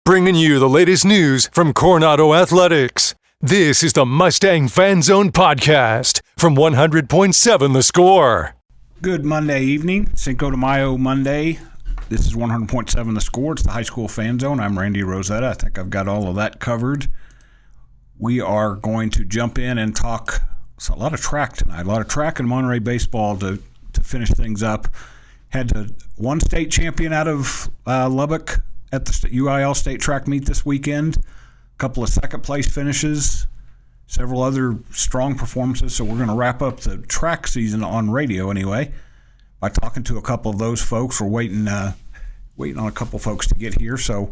bringing you the latest news from Coronado Athletics. This is the Mustang Fan Zone podcast from 100.7 The Score. Good Monday evening, Cinco de Mayo Monday. This is 100.7 The Score. It's the high school fan zone. I'm Randy Rosetta. I think I've got all of that covered. We are going to jump in and talk a lot of track tonight. A lot of track and Monterey baseball to finish things up. Had one state champion out of Lubbock at the UIL state track meet this weekend. A couple of second place finishes. Several other strong performances. So we're going to wrap up the track season on radio anyway by talking to a couple of those folks. We're waiting on a couple folks to get here. So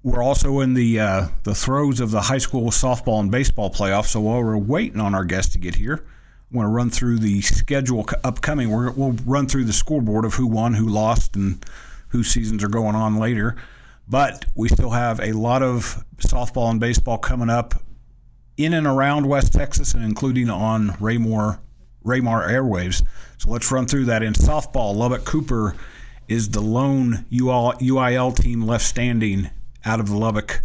we're also in the throes of the high school softball and baseball playoffs. So while we're waiting on our guests to get here, I want to run through the schedule upcoming. We'll run through the scoreboard of who won, who lost, and whose seasons are going on later. But we still have a lot of softball and baseball coming up in and around West Texas and including on Raymar airwaves. So let's run through that. In softball, Lubbock Cooper is the lone UIL team left standing out of the Lubbock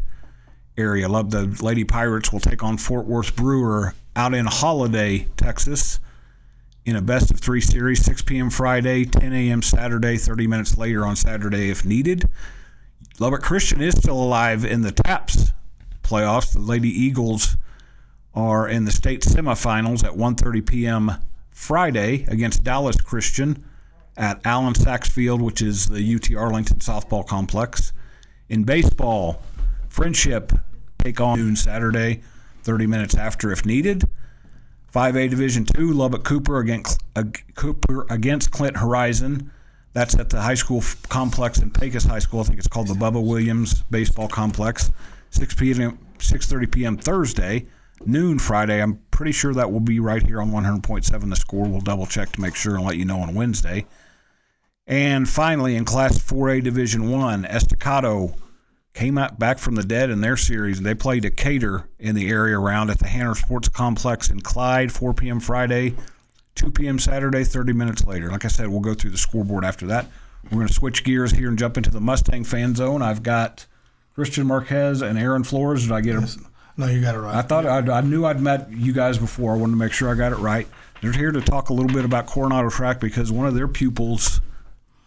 area. The Lady Pirates will take on Fort Worth Brewer out in Holiday, Texas, in a best-of-3 series, 6 p.m. Friday, 10 a.m. Saturday, 30 minutes later on Saturday if needed. Lubbock Christian is still alive in the TAPS playoffs. The Lady Eagles are in the state semifinals at 1:30 p.m. Friday against Dallas Christian at Allen Saxfield, which is the UT Arlington softball complex. In baseball, Friendship take on noon Saturday, 30 minutes after if needed. 5A Division II, Lubbock Cooper against Clint Horizon. That's at the high school complex in Pecos High School. I think it's called the Bubba Williams Baseball Complex. 6:30 p.m. Thursday, noon Friday. I'm pretty sure that will be right here on 100.7 The Score. We'll double check to make sure and let you know on Wednesday. And finally, in Class 4A Division I, Estacado came back from the dead in their series. They played Decatur in the area round at the Hanner Sports Complex in Clyde, 4 p.m. Friday, 2 p.m. Saturday, 30 minutes later. Like I said, we'll go through the scoreboard after that. We're going to switch gears here and jump into the Mustang fan zone. I've got Christian Marquez and Aarron Flores. Did I get it? No, you got it right. I knew I'd met you guys before. I wanted to make sure I got it right. They're here to talk a little bit about Coronado track because one of their pupils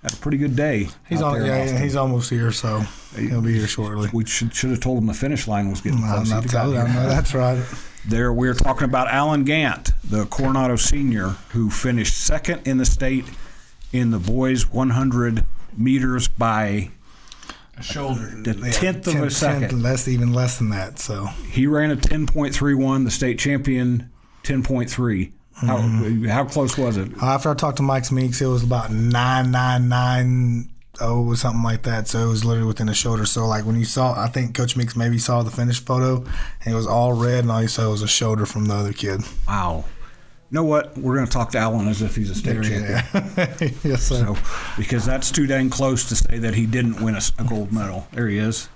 had a pretty good day. He's almost here, so he'll be here shortly. We should have told him the finish line was getting close. That's right. We're talking about Allen Gant, the Coronado senior, who finished second in the state in the boys 100 meters by a shoulder. The tenth of a second. Even less than that. So he ran a 10.31. The state champion 10.3. How close was it? After I talked to Mike Meeks, it was about 9.990 or something like that. So it was literally within a shoulder. So like when you saw, I think Coach Meeks maybe saw the finished photo, and it was all red, and all you saw was a shoulder from the other kid. Wow. You know what? We're going to talk to Allen as if he's a state champion. Yeah. Yes, sir. So, because that's too dang close to say that he didn't win a gold medal. There he is.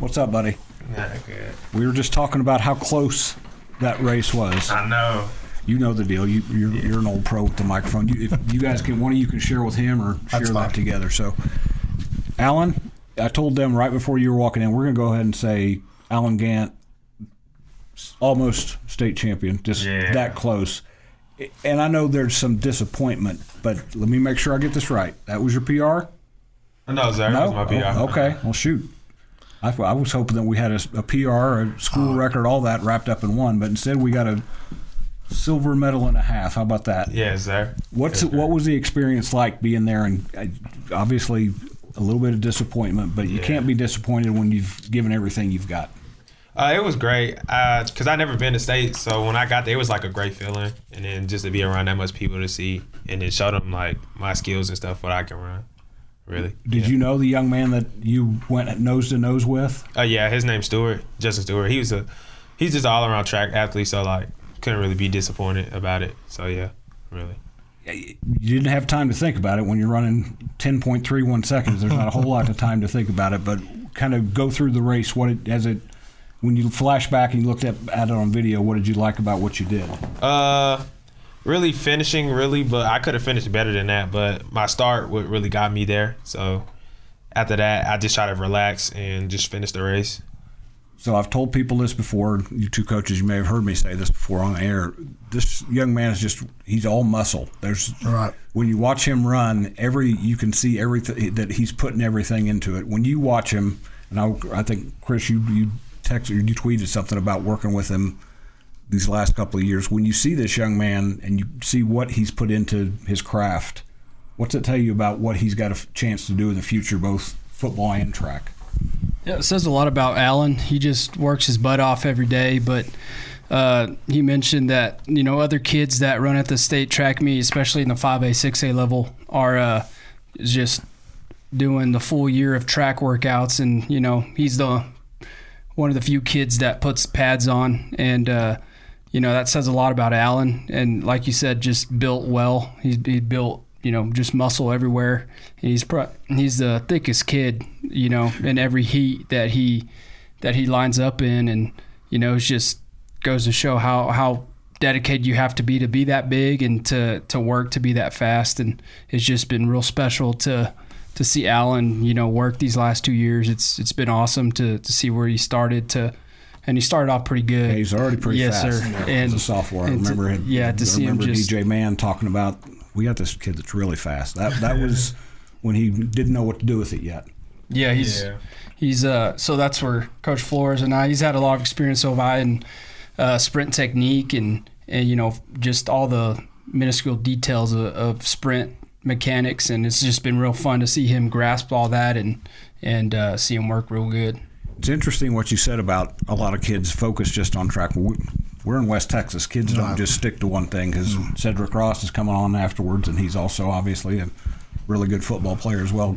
What's up, buddy? Not good. We were just talking about how close that race was. I know. You know the deal. You're an old pro with the microphone. If you guys can, one of you can share with him or share that together. So, Allen, I told them right before you were walking in, we're going to go ahead and say Allen Gant, almost state champion, just that close. And I know there's some disappointment, but let me make sure I get this right. That was your PR? No, sir. That was my PR. Oh, okay. Well, shoot. I was hoping that we had a PR, a school record, all that wrapped up in one, but instead we got a silver medal and a half. How about that? Yes, sir. What was the experience like being there? And obviously a little bit of disappointment, but you can't be disappointed when you've given everything you've got. It was great because I'd never been to state, so when I got there, it was like a great feeling. And then just to be around that much people to see and then show them like my skills and stuff, what I can run. Really. Did you know the young man that you went nose to nose with? Yeah, his name's Stewart, Justin Stewart. He's just an all around track athlete, so like couldn't really be disappointed about it. So yeah, really. You didn't have time to think about it when you're running 10.31 seconds. There's not a whole lot of time to think about it, but kind of go through the race. When you flash back and you looked at it on video, what did you like about what you did? Really finishing, but I could have finished better than that. But my start what really got me there. So, after that, I just try to relax and just finish the race. So I've told people this before. You two coaches, you may have heard me say this before on the air. This young man is he's all muscle. When you watch him run, you can see everything that he's putting everything into it. When you watch him, and I think, Chris, you tweeted something about working with him these last couple of years. When you see this young man and you see what he's put into his craft, what's it tell you about what he's got a chance to do in the future, both football and track? Yeah, it says a lot about Allen. He just works his butt off every day, but he mentioned that, other kids that run at the state track meet, especially in the 5A, 6A level, are just doing the full year of track workouts, and, he's one of the few kids that puts pads on, and that says a lot about Allen. And like you said, just built well. He built, just muscle everywhere. And he's the thickest kid, in every heat that he lines up in, and it just goes to show how dedicated you have to be that big and to work to be that fast. And it's just been real special to see Allen, work these last 2 years. It's been awesome to see where he started and he started off pretty good. Yeah, he's already pretty fast. Yes, sir. As a sophomore, I remember him. To see him just DJ Mann talking about, we got this kid that's really fast. That was when he didn't know what to do with it yet. Yeah, he's so that's where Coach Flores and he's had a lot of experience so far in sprint technique and just all the minuscule details of sprint mechanics, and it's just been real fun to see him grasp all that and see him work real good. It's interesting what you said about a lot of kids focus just on track. We're in West Texas. Kids don't just stick to one thing, because Cedric Ross is coming on afterwards, and he's also obviously a really good football player as well.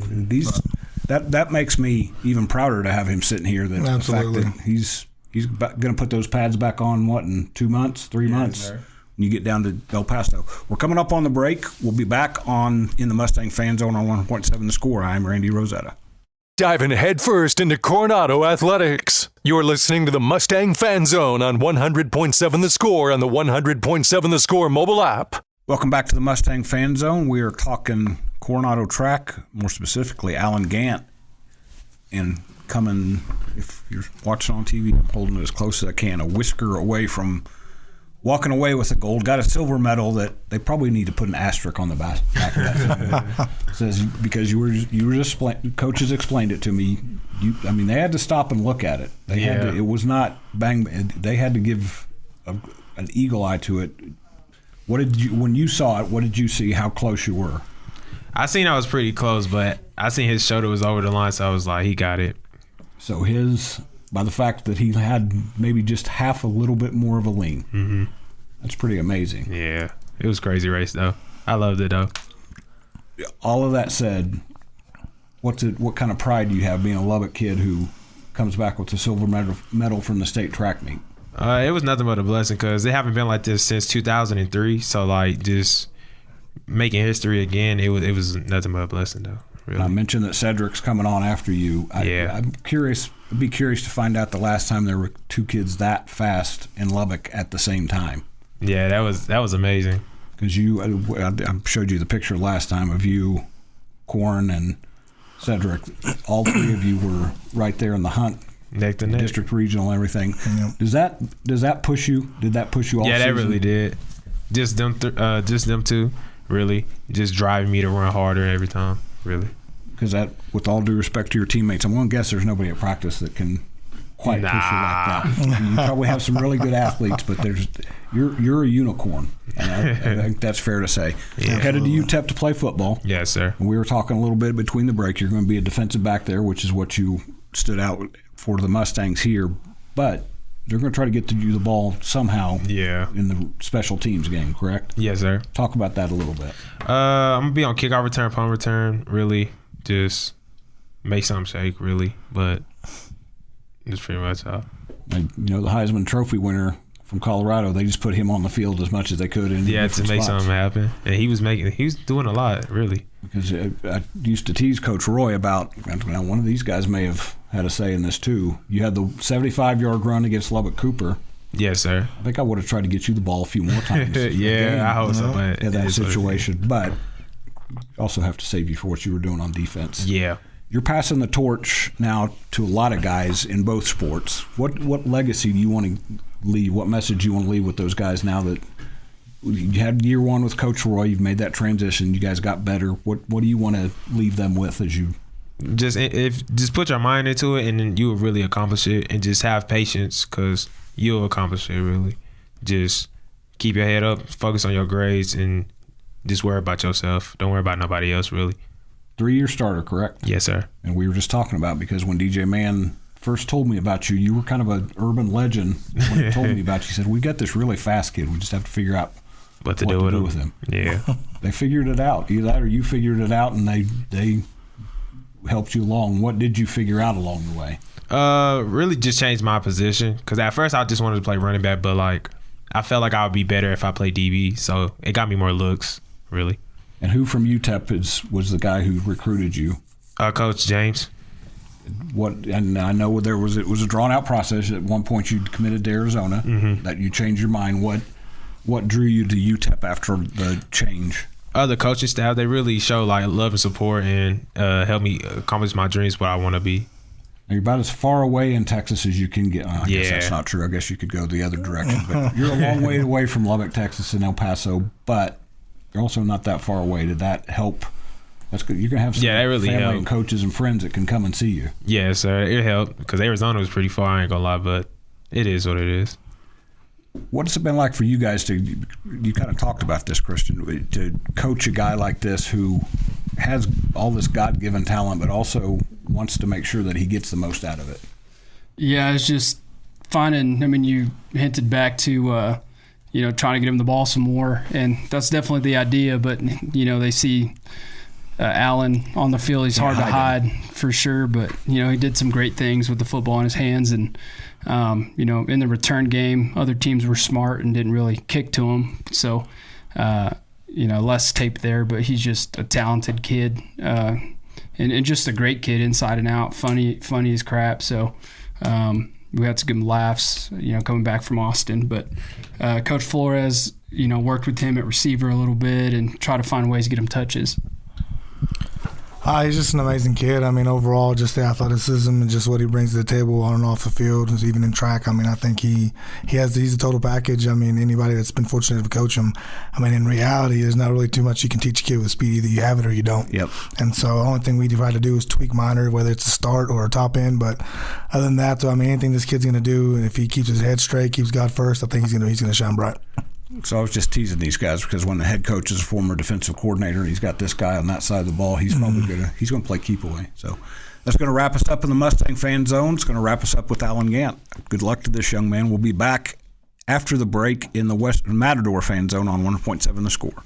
That makes me even prouder to have him sitting here. That Absolutely. The fact that he's going to put those pads back on, in 2 months, 3 months? Sir. When you get down to El Paso. We're coming up on the break. We'll be back in the Mustang Fan Zone on 100.7 The Score. I'm Randy Rosetta. Diving headfirst into Coronado athletics. You're listening to the Mustang Fan Zone on 100.7 The Score on the 100.7 The Score mobile app. Welcome back to the Mustang Fan Zone. We are talking Coronado track, more specifically Allen Gant. And coming, if you're watching on TV, I'm holding it as close as I can, a whisker away from walking away with a gold. Got a silver medal that they probably need to put an asterisk on the back of that. Says, because you were just coaches explained it to me. They had to stop and look at it. They had to, it was not bang. They had to give an eagle eye to it. When you saw it, what did you see? How close you were? I seen I was pretty close, but I seen his shoulder was over the line, so I was like, he got it. So by the fact that he had maybe just half a little bit more of a lean, that's pretty amazing. Yeah, it was a crazy race though. I loved it though. All of that said, what kind of pride do you have being a Lubbock kid who comes back with a silver medal from the state track meet? It was nothing but a blessing, because they haven't been like this since 2003. So just making history again, it was nothing but a blessing though. Really. I mentioned that Cedric's coming on after you. I'm curious. I'd be curious to find out the last time there were two kids that fast in Lubbock at the same time. Yeah, that was amazing. Because I showed you the picture last time of you, Corn, and Cedric. All three of you were right there in the hunt, neck to neck, district, regional, everything. Yep. Does that push you? Did that push you all season? Yeah, that really did. Just them two, really, just driving me to run harder every time. Really, because that, with all due respect to your teammates, I'm going to guess there's nobody at practice that can quite push you like that. You probably have some really good athletes, but you're a unicorn, and I think that's fair to say. Yeah. You're headed to UTEP to play football. Yes, sir. And we were talking a little bit between the break. You're going to be a defensive back there, which is what you stood out for the Mustangs here, but they're going to try to get to you the ball somehow in the special teams game, correct? Yes, sir. Talk about that a little bit. I'm going to be on kickoff return, punt return, really. Just make something shake, really. But that's pretty much all. The Heisman Trophy winner from Colorado, they just put him on the field as much as they could. To make spots. Something happen. And he was doing a lot, really. Because I used to tease Coach Roy about, now one of these guys may have had a say in this too. You had the 75-yard run against Lubbock Cooper. Yes, sir. I think I would have tried to get you the ball a few more times. I hope so. But in that situation, but also have to save you for what you were doing on defense. Yeah. You're passing the torch now to a lot of guys in both sports. What legacy do you want to leave? What message do you want to leave with those guys now that you had year one with Coach Roy? You've made that transition. You guys got better. What do you want to leave them with as you? Just put your mind into it, and then you will really accomplish it. And just have patience, because you'll accomplish it. Really, just keep your head up, focus on your grades, and just worry about yourself. Don't worry about nobody else, really. 3-year starter, correct? Yes, sir. And we were just talking about, because when DJ Mann first told me about you, you were kind of an urban legend. When he told me about you, he said, "We got this really fast kid. We just have to figure out what to do with him." Yeah. They figured it out. Either that or you figured it out, and they helped you along. What did you figure out along the way? Really just changed my position, because at first I just wanted to play running back, but like I felt like I would be better if I played DB, so it got me more looks, really. And who from UTEP was the guy who recruited you? Coach James. And I know it was a drawn out process. At one point you committed to Arizona, that you changed your mind. What drew you to UTEP after the change? The coaching staff, they really show like love and support, and help me accomplish my dreams, what I want to be. Now you're about as far away in Texas as you can get. I guess that's not true. I guess you could go the other direction. But you're a long way away from Lubbock, Texas, and El Paso, but you're also not that far away. Did that help? That's good. You're going to have some that really family helped. And coaches and friends that can come and see you. Yeah, sir. It helped, because Arizona was pretty far, I ain't going to lie, but it is what it is. What's it been like for you guys you kind of talked about this, Christian, to coach a guy like this who has all this God-given talent but also wants to make sure that he gets the most out of it? Yeah, it's just finding, you hinted back to, trying to get him the ball some more, and that's definitely the idea, but, they see Allen on the field. He's hard to hide for sure, but, he did some great things with the football in his hands, and in the return game, other teams were smart and didn't really kick to him. So, less tape there, but he's just a talented kid and just a great kid inside and out, funny as crap. So we had some good laughs, coming back from Austin. But Coach Flores, worked with him at receiver a little bit and try to find ways to get him touches. He's just an amazing kid. Overall, just the athleticism and just what he brings to the table on and off the field, even in track. I think he's a total package. Anybody that's been fortunate to coach him, in reality, there's not really too much you can teach a kid with speed. Either you have it or you don't. Yep. And so the only thing we try to do is tweak minor, whether it's a start or a top end. But other than that, though, anything this kid's going to do, and if he keeps his head straight, keeps God first, I think he's going to shine bright. So I was just teasing these guys, because when the head coach is a former defensive coordinator and he's got this guy on that side of the ball, he's probably going to play keep away. So that's going to wrap us up in the Mustang Fan Zone. It's going to wrap us up with Allen Gant. Good luck to this young man. We'll be back after the break in the Matador Fan Zone on 100.7 The Score.